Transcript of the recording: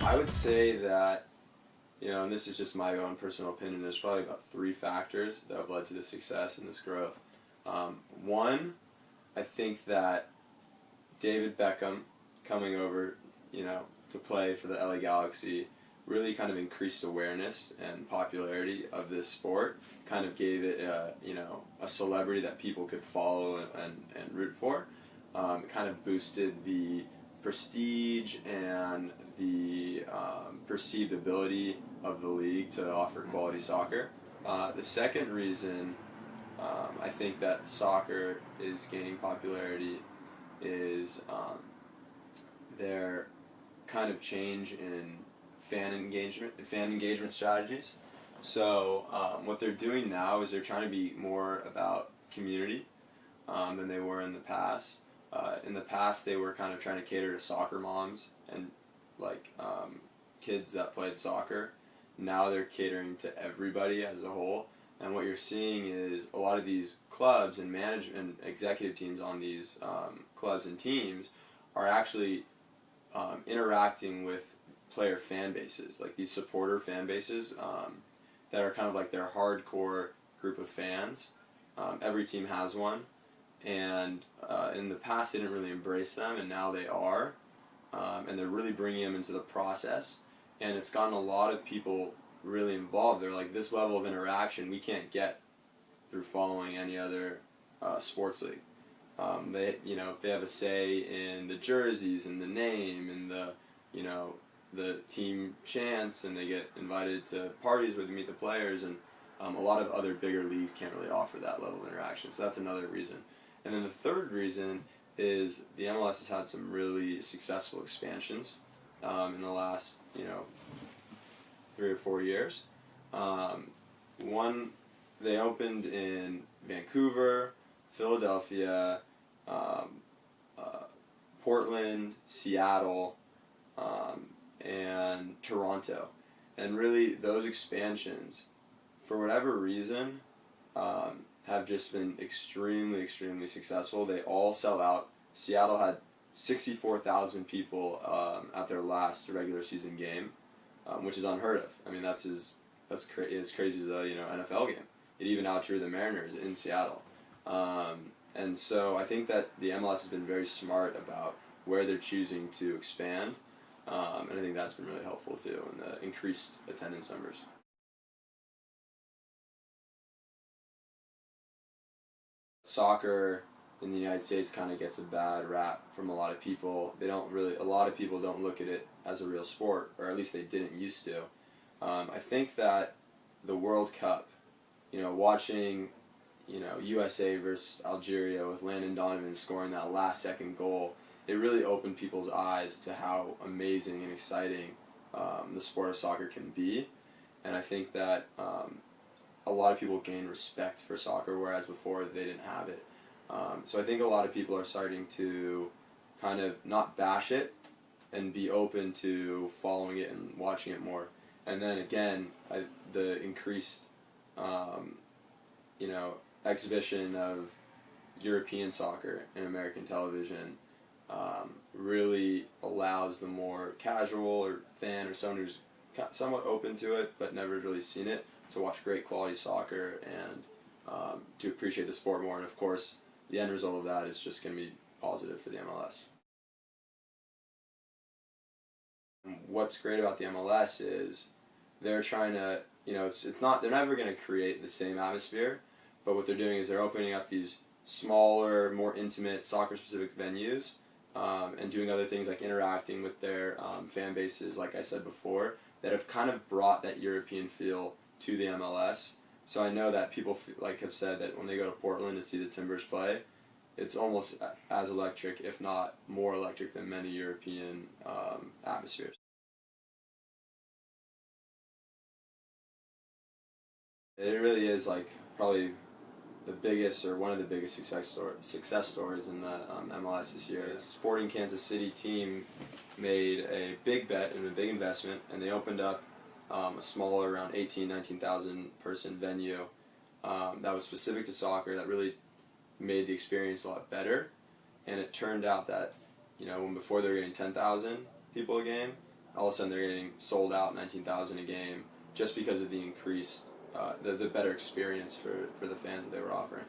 I would say that, and this is just my own personal opinion, there's probably about 3 factors that have led to this success and this growth. One, I think that David Beckham coming over, to play for the LA Galaxy really kind of increased awareness and popularity of this sport, kind of gave it a celebrity that people could follow and root for. It kind of boosted the prestige and the perceived ability of the league to offer quality soccer. The second reason I think that soccer is gaining popularity is their kind of change in fan engagement strategies. So what they're doing now is they're trying to be more about community than they were in the past. In the past, they were kind of trying to cater to soccer moms and kids that played soccer. Now they're catering to everybody as a whole. And what you're seeing is a lot of these clubs and management and executive teams on these clubs and teams are actually interacting with player fan bases, like these supporter fan bases that are kind of like their hardcore group of fans. Every team has one, and in the past they didn't really embrace them, and now they are, and they're really bringing them into the process, and it's gotten a lot of people really involved. They're like, this level of interaction we can't get through following any other sports league. They have a say in the jerseys and the name and the team chants, and they get invited to parties where they meet the players, and a lot of other bigger leagues can't really offer that level of interaction. So that's another reason. And then the third reason is the MLS has had some really successful expansions in the last 3 or 4 years. One, they opened in Vancouver, Philadelphia, Portland, Seattle, and Toronto. And really, those expansions, for whatever reason, have just been extremely, extremely successful. They all sell out. Seattle had 64,000 people at their last regular season game, which is unheard of. I mean, that's as crazy as a NFL game. It even outdrew the Mariners in Seattle. And so I think that the MLS has been very smart about where they're choosing to expand, and I think that's been really helpful too in the increased attendance numbers. Soccer in the United States kind of gets a bad rap from a lot of people. A lot of people don't look at it as a real sport, or at least they didn't used to. I think that the World Cup, watching, USA versus Algeria with Landon Donovan scoring that last second goal, it really opened people's eyes to how amazing and exciting the sport of soccer can be. And I think that a lot of people gain respect for soccer, whereas before they didn't have it. So I think a lot of people are starting to kind of not bash it and be open to following it and watching it more. And then again, the increased, exhibition of European soccer in American television really allows the more casual or fan or someone who's somewhat open to it but never really seen it to watch great quality soccer and to appreciate the sport more. And of course, the end result of that is just going to be positive for the MLS. What's great about the MLS is they're trying to, they're never going to create the same atmosphere, but what they're doing is they're opening up these smaller, more intimate soccer-specific venues and doing other things like interacting with their fan bases, like I said before, that have kind of brought that European feel to the MLS. So I know that people have said that when they go to Portland to see the Timbers play, it's almost as electric, if not more electric, than many European atmospheres. It really is probably the biggest or one of the biggest success stories in the MLS this year. The Sporting Kansas City team made a big bet and a big investment, and they opened up a smaller, around 19,000 person venue that was specific to soccer, that really made the experience a lot better. And it turned out that, when before they were getting 10,000 people a game, all of a sudden they're getting sold out 19,000 a game just because of the increased, the better experience for the fans that they were offering.